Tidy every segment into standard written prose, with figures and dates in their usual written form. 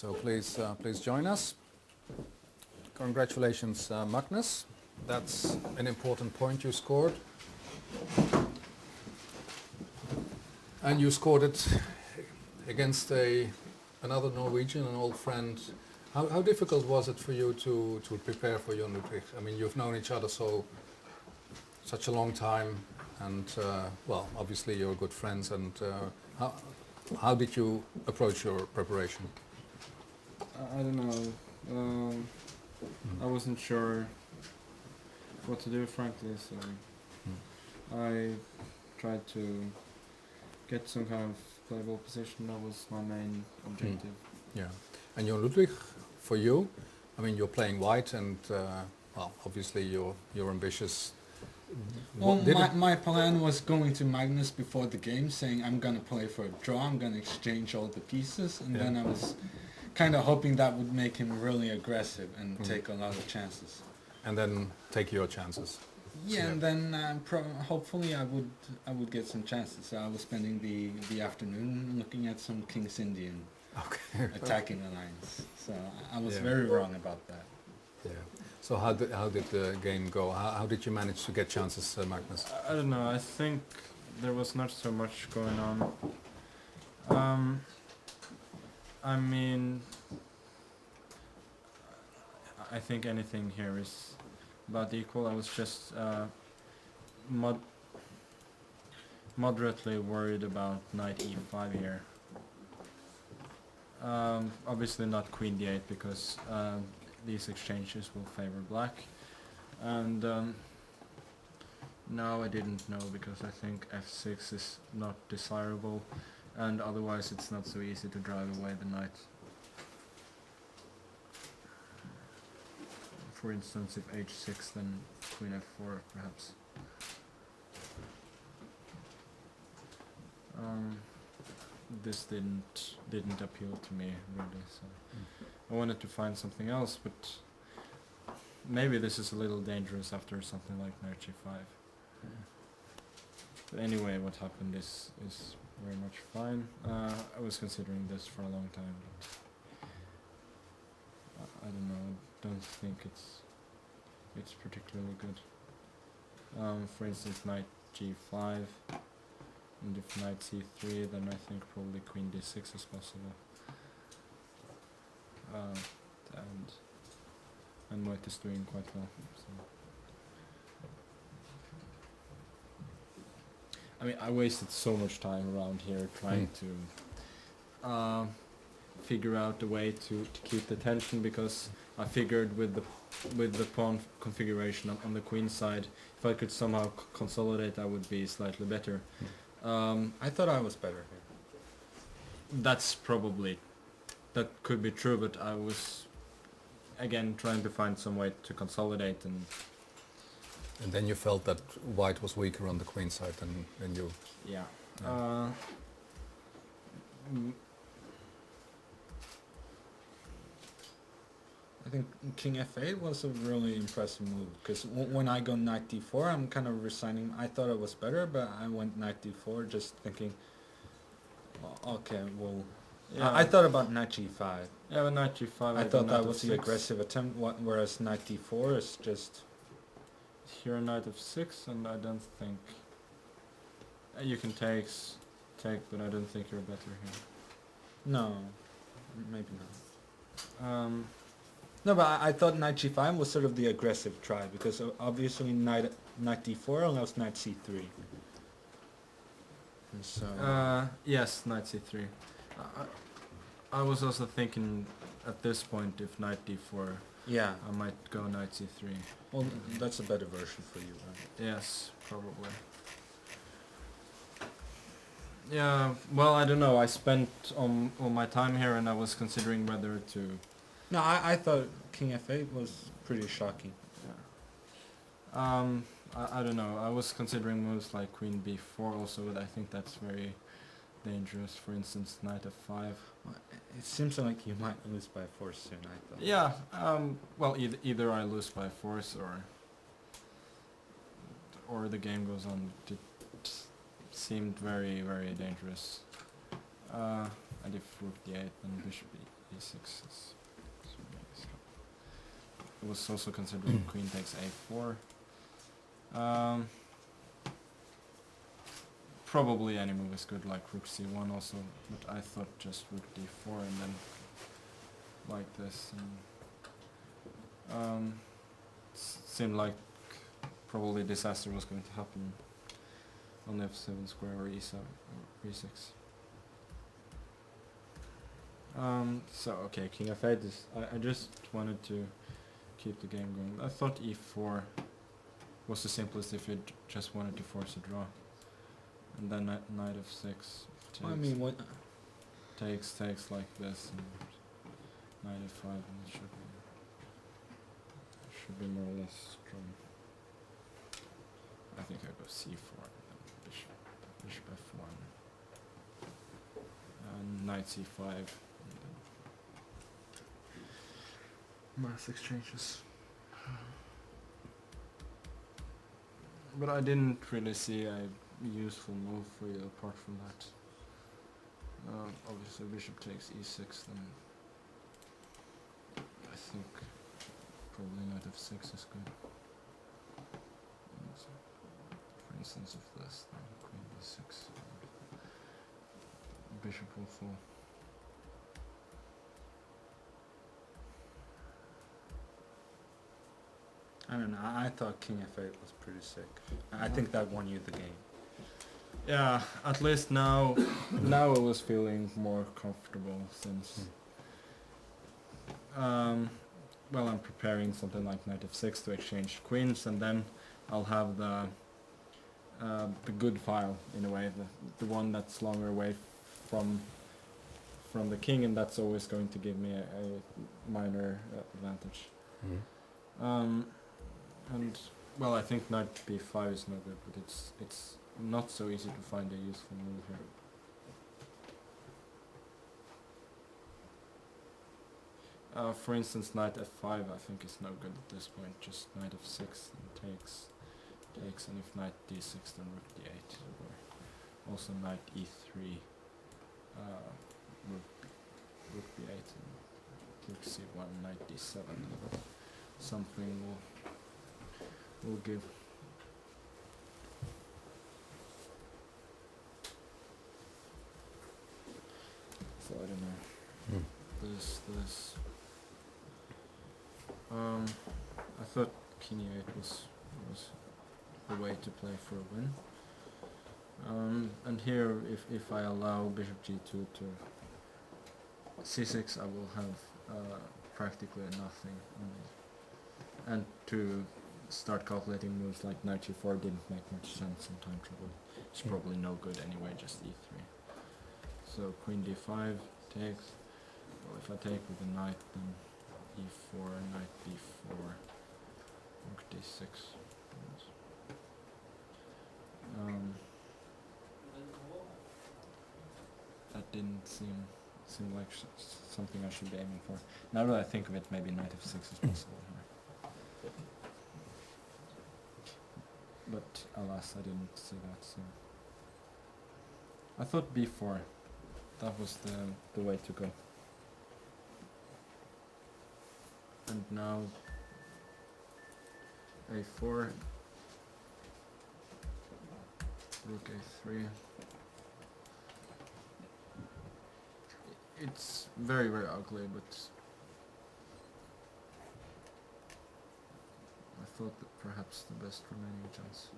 So please join us. Congratulations, Magnus. That's an important point you scored. And you scored it against another Norwegian, an old friend. How difficult was it for you to prepare for your Ludvig? I mean, you've known each other such a long time, and well, obviously you're good friends. And how did you approach your preparation? I don't know. I wasn't sure what to do, frankly, so I tried to get some kind of playable position. That was my main objective. Yeah, and your Ludvig, for you, I mean, you're playing white, and well, obviously you're ambitious. Well, my plan was going to Magnus before the game, saying I'm going to play for a draw, I'm going to exchange all the pieces, and then I was kind of hoping that would make him really aggressive and take a lot of chances. And then take your chances. Yeah, and then hopefully I would get some chances. So I was spending the afternoon looking at some King's Indian attacking alliance. So I was very wrong about that. Yeah. So how did the game go? How did you manage to get chances, Magnus? I don't know. I think there was not so much going on. I mean, I think anything here is about equal. I was just moderately worried about knight e5 here. Obviously not queen d8 because these exchanges will favor black. And no, I didn't know because I think f6 is not desirable, and otherwise it's not so easy to drive away the knight. For instance, if h6, then queen f4 perhaps. This didn't appeal to me really, so I wanted to find something else, but maybe this is a little dangerous after something like knight g5. But anyway, what happened is very much fine. I was considering this for a long time, but I don't know. I don't think it's particularly good. For instance, knight g5, and if knight c3, then I think probably queen d6 is possible. And white is doing quite well. So. I mean, I wasted so much time around here trying to figure out a way to keep the tension, because I figured with the pawn configuration on the queen side, if I could somehow consolidate, I would be slightly better. I thought I was better here. That could be true, but I was again trying to find some way to consolidate, and then you felt that white was weaker on the queen side than you. Yeah. I think king f8 was a really impressive move, because when I go knight d4, I'm kind of resigning. I thought it was better, but I went knight d4 just thinking, well, okay, well, I thought about knight g5. Yeah, but knight g5. I thought that was the aggressive attempt, whereas knight d4 is just... Here knight f6, and I don't think... you can take, but I don't think you're better here. No, maybe not. No, but I thought knight g5 was sort of the aggressive try, because obviously knight d4 allows knight c3. And so... yes, knight c3. I was also thinking at this point, if knight d4, yeah, I might go knight c3. Well, that's a better version for you, right? Yes, probably. Yeah, well, I don't know. I spent all my time here, and I was considering whether to... No, I thought king f8 was pretty shocking. Yeah. I don't know. I was considering moves like queen b4 also, but I think that's very dangerous. For instance, knight f5. Well, it seems like you might lose by force soon, I thought. Yeah. Well, either I lose by force or the game goes on. It seemed very, very dangerous. And if rook d8, then bishop d6 is it was also considered queen takes a4. Probably any move is good, like rook c1 also, but I thought just rook d4 and then like this. And, seemed like probably disaster was going to happen on the f7 square or e7 or e6. So okay, king f8 is. I just wanted to keep the game going. I thought e4 was the simplest if you just wanted to force a draw, and then knight f6 takes, I mean, what? takes like this, and knight f5, and it should be more or less strong. I think I go c4 and then bishop f1 and knight c5 and then mass exchanges. But I didn't really see a useful move for you apart from that. Obviously bishop takes e6, then I think probably knight f6 is good. And for instance of this, then queen e6, bishop will fall. I don't know. I thought king f8 was pretty sick. I think that won you the game. Yeah, at least now I was feeling more comfortable since well, I'm preparing something like knight f6 to exchange queens, and then I'll have the good file in a way, the one that's longer away from the king, and that's always going to give me a minor advantage. And well, I think knight b5 is no good, but it's not so easy to find a useful move here. For instance, knight f5 I think is no good at this point. Just knight f6 and takes, and if knight d6 then rook d8, or also knight e3, rook b8, and rook c1, knight d7. Something will give. So I don't know. This. I thought king e8 was the way to play for a win. And here, if I allow bishop g2 to c6, I will have practically nothing. And to start calculating moves like knight g4 didn't make much sense in time trouble. It's probably no good anyway, just e3. So queen d5 takes. Well, if I take with the knight, then e4, knight b4, rook d6. That didn't seem like something I should be aiming for. Now that I think of it, maybe knight f6 is possible here. But alas, I didn't see that. So I thought b4. That was the way to go. And now a4, rook a3. It's very, very ugly, but I thought that perhaps the best remaining chance.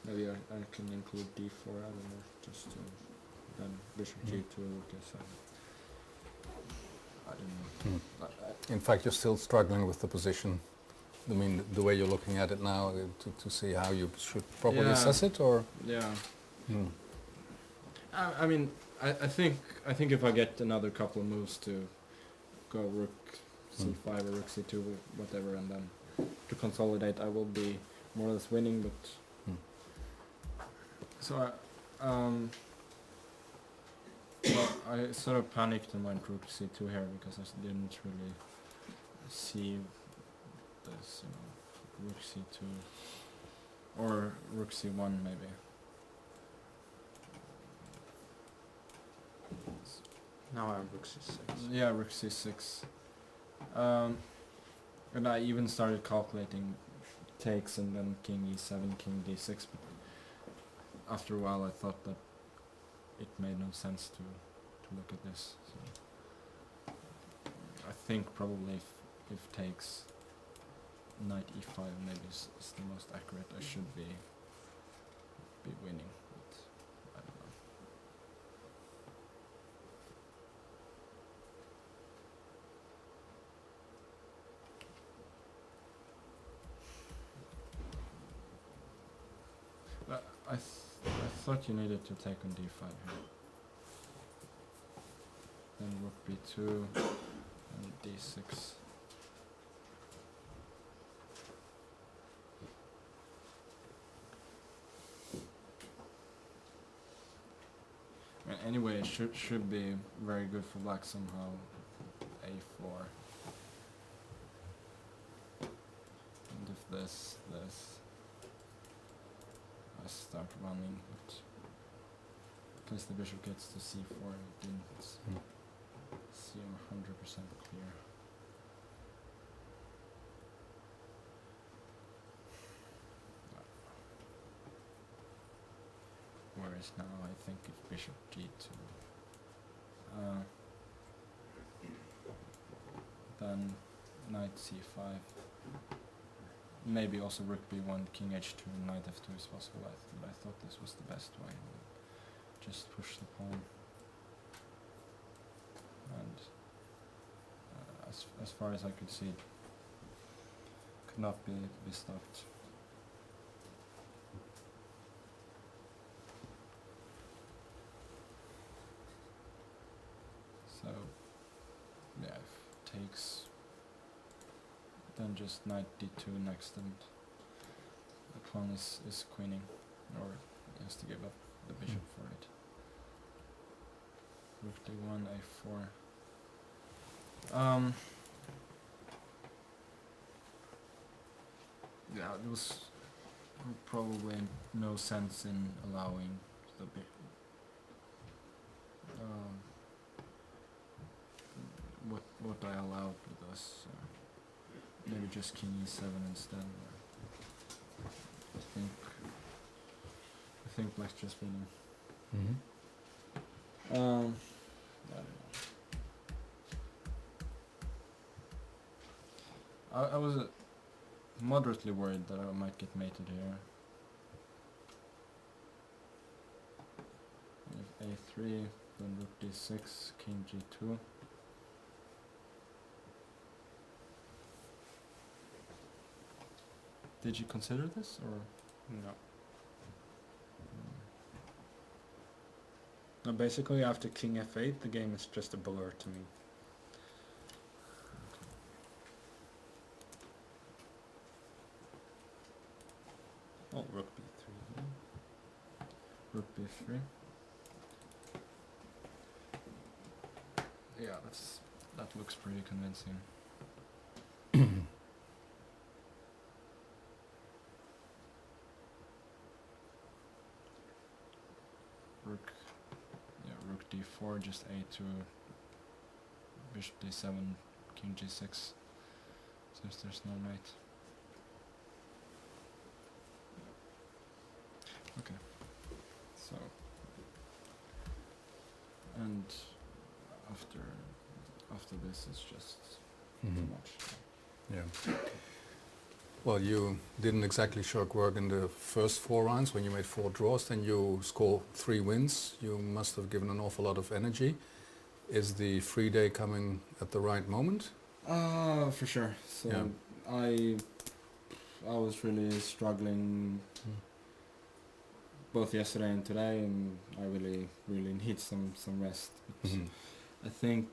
Maybe I can include d4, I don't know, just then bishop g2, rook a7. I don't know. In fact, you're still struggling with the position. I mean, the way you're looking at it now, to see how you should properly assess it, or? Yeah. I mean, I think if I get another couple of moves to go rook c5 or rook c2, whatever, and then to consolidate, I will be more or less winning. But so well, I sort of panicked and went rook c2 here because I didn't really see this, rook c2 or rook c1 maybe. Now I have rook c6. Yeah, rook c6. And I even started calculating takes and then king e7, king d6, but after a while I thought that it made no sense to look at this. So I think probably if takes, knight e5 maybe is the most accurate. I should be winning, but I don't know. But I thought you needed to take on d5 here. Then rook b2 and d6. Anyway, it should be very good for black somehow. a4. And if this, I start running, but at least the bishop gets to c4. It didn't seem 100% clear. Whereas now I think if bishop g2, then knight c5, maybe also rook b1, king h2, knight f2 is possible. But I thought this was the best way. Just push the pawn, and as far as I could see, it could not be stopped. So, yeah, if takes, then just knight d2 next, and the pawn is queening, or he has to give up the bishop for it. Rook d1, a4. Yeah, there was probably no sense in allowing the what I allowed with us. Maybe just king e7 instead. I think black's just winning. I don't know. I was moderately worried that I might get mated here. If a3, then rook d6, king g2. Did you consider this, or? No. No, basically after king f8, the game is just a blur to me. Oh, rook b3. Rook b3. Yeah, that looks pretty convincing. Rook d4, just a2, bishop d7, king g6, since there's no knight. Okay, so, and after this it's just too much. Yeah. Well, you didn't exactly shirk work in the first 4 rounds when you made 4 draws, then you score 3 wins. You must have given an awful lot of energy. Is the FIDE coming at the right moment? For sure. So yeah. I was really struggling both yesterday and today, and I really need some rest. But I think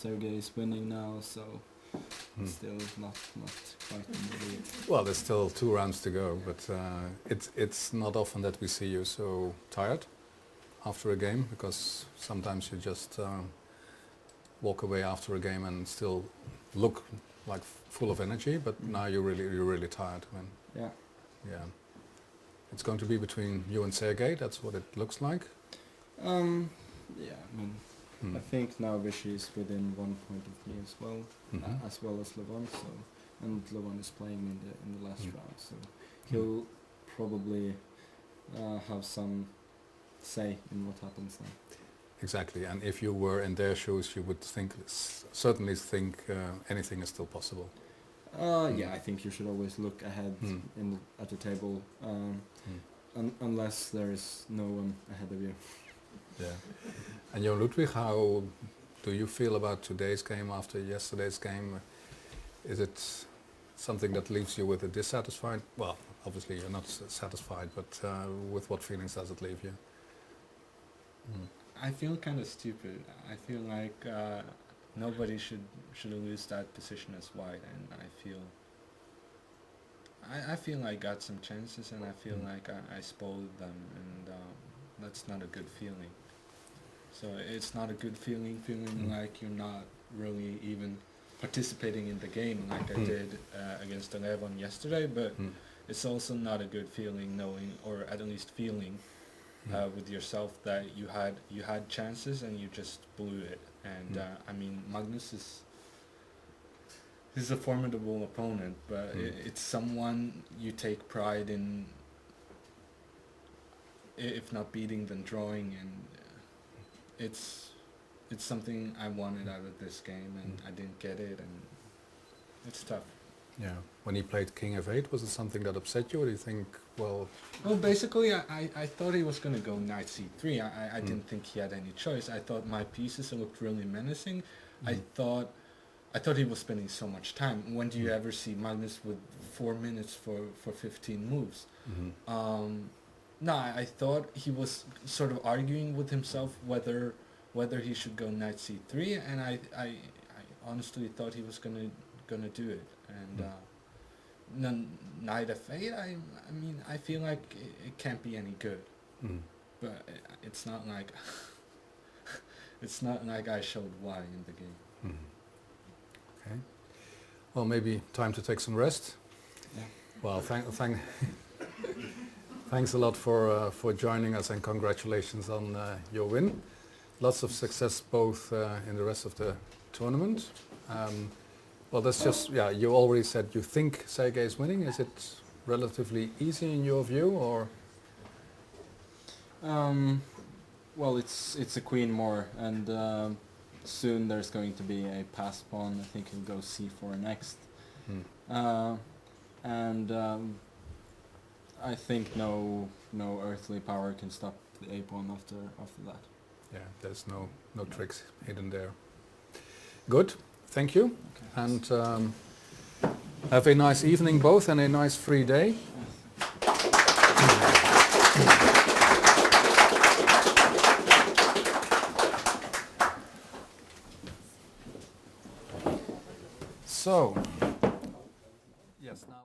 Sergey is winning now, so still not quite in the lead. Well, there's still 2 rounds to go, but it's not often that we see you so tired after a game, because sometimes you just walk away after a game and still look like full of energy, but now you're really tired. I mean, Yeah. yeah. It's going to be between you and Sergey. That's what it looks like. Yeah, I mean, Hmm. I think now Vichy is within 1 point of me as well, Mhm. as well as Levon. So, and Levon is playing in the last Mm. round, so he'll probably have some say in what happens now. Exactly. And if you were in their shoes, you would certainly think anything is still possible. Yeah, I think you should always look ahead at the table, unless there is no one ahead of you. Yeah. And Ludvig, how do you feel about today's game after yesterday's game? Is it something that leaves you with a dissatisfied? Well, obviously you're not satisfied, but with what feelings does it leave you? I feel kind of stupid. I feel like nobody should lose that position as white, and I feel I got some chances, and I feel like I spoiled them, and that's not a good feeling. So it's not a good feeling like you're not really even participating in the game like I did against Eleven yesterday, but it's also not a good feeling knowing, or at least feeling, with yourself that you had chances and you just blew it. And I mean, Magnus he's a formidable opponent, but it's someone you take pride in, if not beating, then drawing, and it's something I wanted out of this game, and I didn't get it, and it's tough. Yeah. When he played King F8, was it something that upset you, or do you think, well... Well, basically, I thought he was going to go knight c3. I didn't think he had any choice. I thought my pieces looked really menacing. I thought he was spending so much time. When do you ever see Magnus with 4 minutes for 15 moves? No, I thought he was sort of arguing with himself whether he should go knight c3, and I honestly thought he was gonna do it. And knight f8, I mean, I feel like it can't be any good. But it's not like I showed why in the game. Okay. Well, maybe time to take some rest. Yeah. Well, thanks a lot for joining us, and congratulations on your win. Lots of success both in the rest of the tournament. Well, that's just, yeah, you already said you think Sergey is winning. Is it relatively easy in your view, or? Well, it's a queen more, and soon there's going to be a pass pawn. I think he'll go c4 next. And I think no earthly power can stop the a pawn after that. Yeah, there's no tricks hidden there. Good, thank you, Okay. and have a nice evening both, and a nice free day. So.